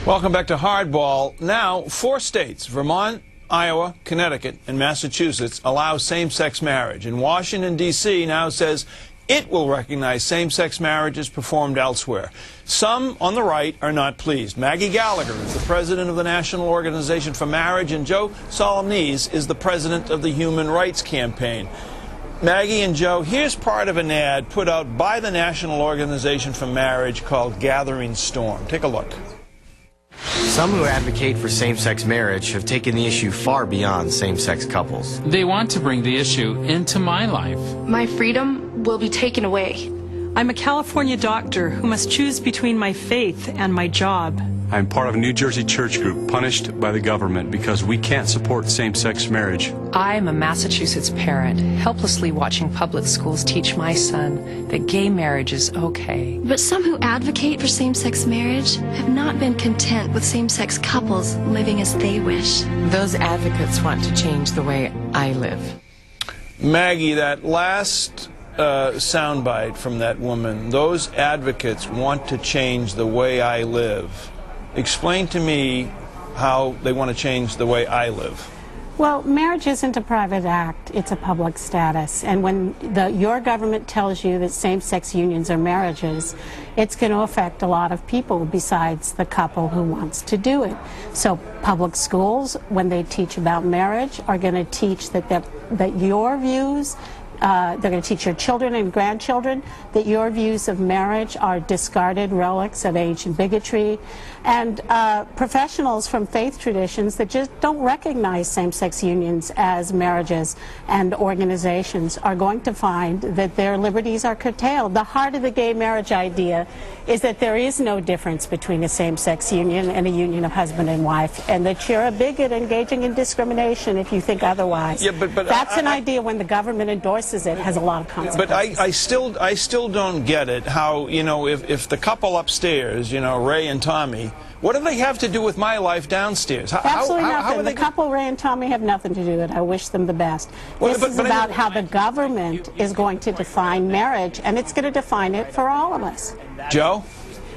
Welcome back to Hardball. Now, 4 states, Vermont, Iowa, Connecticut, and Massachusetts, allow same-sex marriage. And Washington, D.C. now says it will recognize same-sex marriages performed elsewhere. Some on the right are not pleased. Maggie Gallagher is the president of the National Organization for Marriage, and Joe Solmonese is the president of the Human Rights Campaign. Maggie and Joe, here's part of an ad put out by the National Organization for Marriage called Gathering Storm. Take a look. Some who advocate for same-sex marriage have taken the issue far beyond same-sex couples. They want to bring the issue into my life. My freedom will be taken away. I'm a California doctor who must choose between my faith and my job. I'm part of a New Jersey church group punished by the government because we can't support same-sex marriage. I'm a Massachusetts parent, helplessly watching public schools teach my son that gay marriage is okay. But some who advocate for same-sex marriage have not been content with same-sex couples living as they wish. Those advocates want to change the way I live. Maggie, that last soundbite from that woman, those advocates want to change the way I live. Explain to me how they want to change the way I live. Well, marriage isn't a private act, it's a public status. And when your government tells you that same-sex unions are marriages, it's going to affect a lot of people besides the couple who wants to do it. So public schools, when they teach about marriage, are going to teach that your views, they're going to teach your children and grandchildren that your views of marriage are discarded relics of ancient bigotry. And professionals from faith traditions that just don't recognize same-sex unions as marriages and organizations are going to find that their liberties are curtailed. The heart of the gay marriage idea is that there is no difference between a same-sex union and a union of husband and wife, and that you're a bigot engaging in discrimination if you think otherwise. Yeah, but that's an idea when the government endorses it has a lot of consequences. But I still don't get it, how, you know, if the couple upstairs, you know, Ray and Tommy, what do they have to do with my life downstairs? Absolutely nothing. The couple, Ray and Tommy, have nothing to do with it. I wish them the best. This is about how the government is going to define marriage, and it's going to define it for all of us. Joe?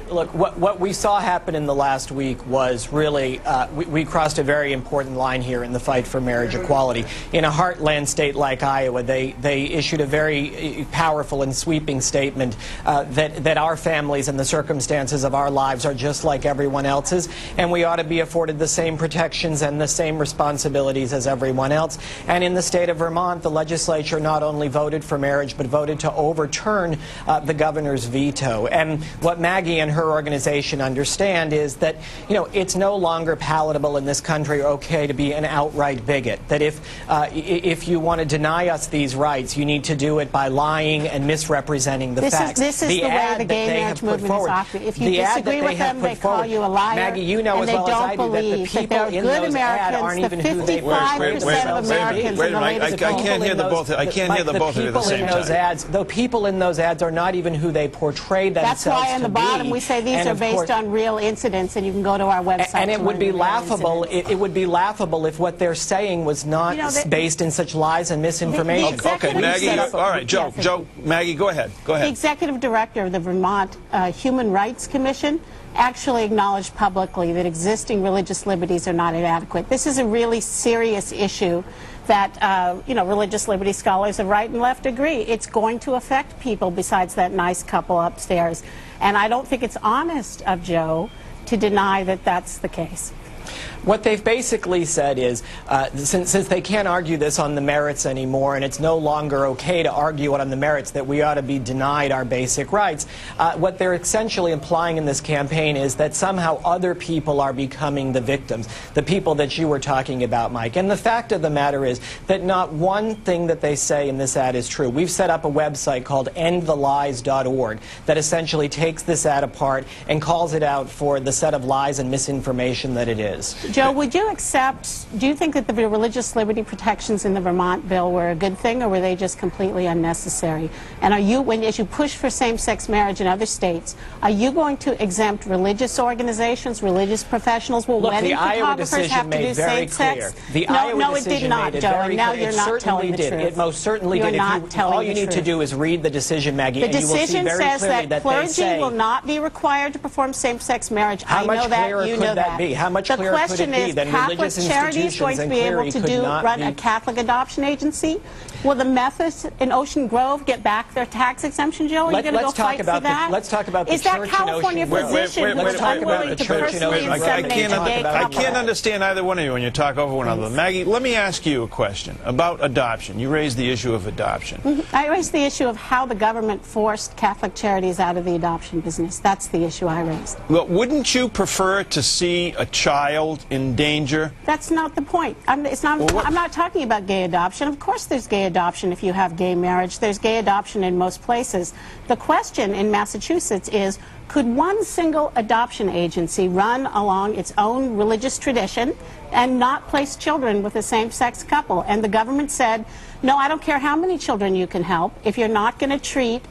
Look, what we saw happen in the last week was really, we crossed a very important line here in the fight for marriage equality. In a heartland state like Iowa, they issued a very powerful and sweeping statement that our families and the circumstances of our lives are just like everyone else's, and we ought to be afforded the same protections and the same responsibilities as everyone else. And in the state of Vermont, the legislature not only voted for marriage, but voted to overturn the governor's veto. And what Maggie and her organization understand is that, you know, it's no longer palatable in this country or okay to be an outright bigot. That if you want to deny us these rights, you need to do it by lying and misrepresenting the facts. This is the way the gay marriage movement is operating. If you disagree with them, they call you a liar. Maggie, you know and as well they as don't I do that the believe that people they're in good those ads Americans. aren't The even who they were. 55% of Americans wait in the latest I can't hear the both. I can't hear the both of you at the same time. The people in those ads are not even who they portray themselves to be. That's why on the bottom we say these are based on real incidents, and you can go to our website. And it would be laughable. It would be laughable if what they're saying was not based in such lies and misinformation. Okay, Maggie. All right, Joe. Maggie, go ahead. Go ahead. The executive director of the Vermont Human Rights Commission actually acknowledged publicly that existing religious liberties are not inadequate. This is a really serious issue that, you know, religious liberty scholars of right and left agree. It's going to affect people besides that nice couple upstairs. And I don't think it's honest of Joe to deny that that's the case. What they've basically said is, since they can't argue this on the merits anymore, and it's no longer okay to argue it on the merits that we ought to be denied our basic rights, what they're essentially implying in this campaign is that somehow other people are becoming the victims, the people that you were talking about, Mike. And the fact of the matter is that not one thing that they say in this ad is true. We've set up a website called endthelies.org that essentially takes this ad apart and calls it out for the set of lies and misinformation that it is. Joe, would you accept, do you think that the religious liberty protections in the Vermont bill were a good thing, or were they just completely unnecessary? And are you, as you push for same-sex marriage in other states, are you going to exempt religious organizations, religious professionals? Will wedding photographers have to do same-sex? No, it did not, Joe, and now you're not telling the truth. It most certainly did. All you need to do is read the decision, Maggie, and you will see very clearly that clergy will not be required to perform same-sex marriage. How much clearer could that be? How much clearer could it be than religious institutions going to be able to run a Catholic adoption agency? Will the Methodists in Ocean Grove get back their tax exemption, Joe? Are you going to go fight for that? Let's talk about the church in Ocean Grove. Is that California physician who's unwilling to personally inseminate a gay couple? I can't understand either one of you when you talk over one another. Maggie, let me ask you a question about adoption. You raised the issue of adoption. I raised the issue of how the government forced Catholic charities out of the adoption business. That's the issue I raised. Well, wouldn't you prefer to see a child in danger? That's not the point. I'm not talking about gay adoption. Of course there's gay adoption if you have gay marriage. There's gay adoption in most places. The question in Massachusetts is, could one single adoption agency run along its own religious tradition and not place children with a same-sex couple? And the government said, no, I don't care how many children you can help. If you're not going to treat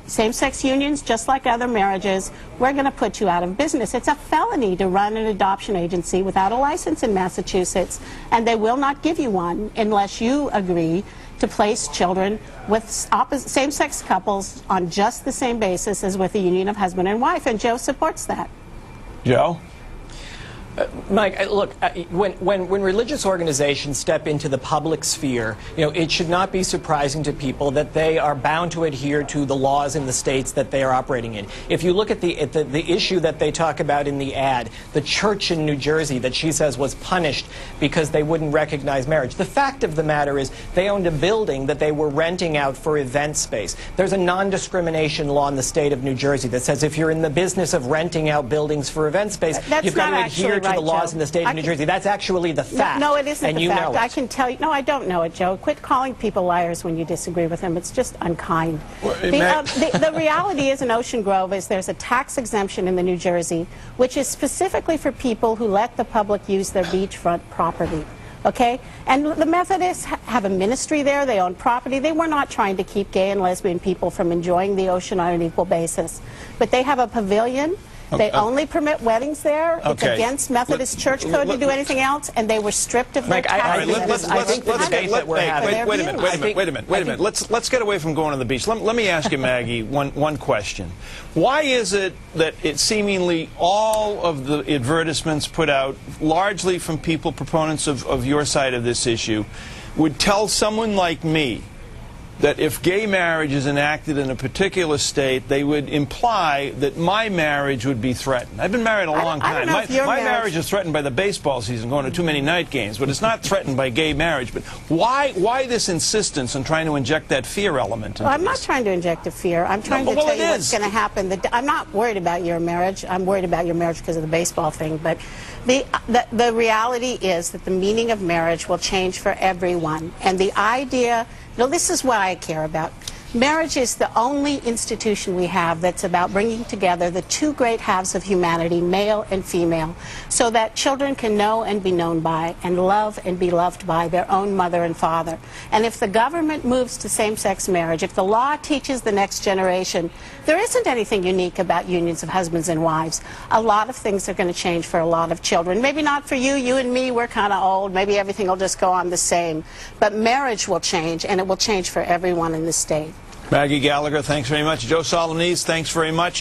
same-sex unions just like other marriages, we're going to put you out of business. It's a felony to run an adoption agency without a license in Massachusetts, and they will not give you one unless you agree to place children with same-sex couples on just the same basis as with a union of husband and wife, and Joe supports that. Joe? Mike, look, when religious organizations step into the public sphere, it should not be surprising to people that they are bound to adhere to the laws in the states that they are operating in. If you look at the issue that they talk about in the ad, the church in New Jersey that she says was punished because they wouldn't recognize marriage. The fact of the matter is they owned a building that they were renting out for event space. There's a non-discrimination law in the state of New Jersey that says if you're in the business of renting out buildings for event space, you've got to adhere to the laws in the state of New Jersey. That's actually the fact. No, it isn't the fact. I can tell you. No, I don't know it, Joe. Quit calling people liars when you disagree with them. It's just unkind. The reality is in Ocean Grove is there's a tax exemption in the New Jersey, which is specifically for people who let the public use their beachfront property. Okay? And the Methodists have a ministry there. They own property. They were not trying to keep gay and lesbian people from enjoying the ocean on an equal basis. But they have a pavilion. They only permit weddings there. It's against Methodist Church Code to do anything else, and they were stripped of their taxes. Wait a minute. Let's get away from going to the beach. Let me ask you, Maggie, one question. Why is it that seemingly all of the advertisements put out, largely from people, proponents of your side of this issue, would tell someone like me that if gay marriage is enacted in a particular state, they would imply that my marriage would be threatened? I've been married a long time. My marriage is threatened by the baseball season, going to too many night games, but it's not threatened by gay marriage. But why this insistence on trying to inject that fear element into I'm not trying to inject a fear. I'm trying to tell you what's going to happen. I'm not worried about your marriage. I'm worried about your marriage because of the baseball thing. But the reality is that the meaning of marriage will change for everyone. And the idea... this is what I care about. Marriage is the only institution we have that's about bringing together the two great halves of humanity, male and female, so that children can know and be known by and love and be loved by their own mother and father. And if the government moves to same-sex marriage, if the law teaches the next generation, there isn't anything unique about unions of husbands and wives. A lot of things are going to change for a lot of children. Maybe not for you. You and me, we're kind of old. Maybe everything will just go on the same. But marriage will change, and it will change for everyone in the state. Maggie Gallagher, thanks very much. Joe Solmonese, thanks very much.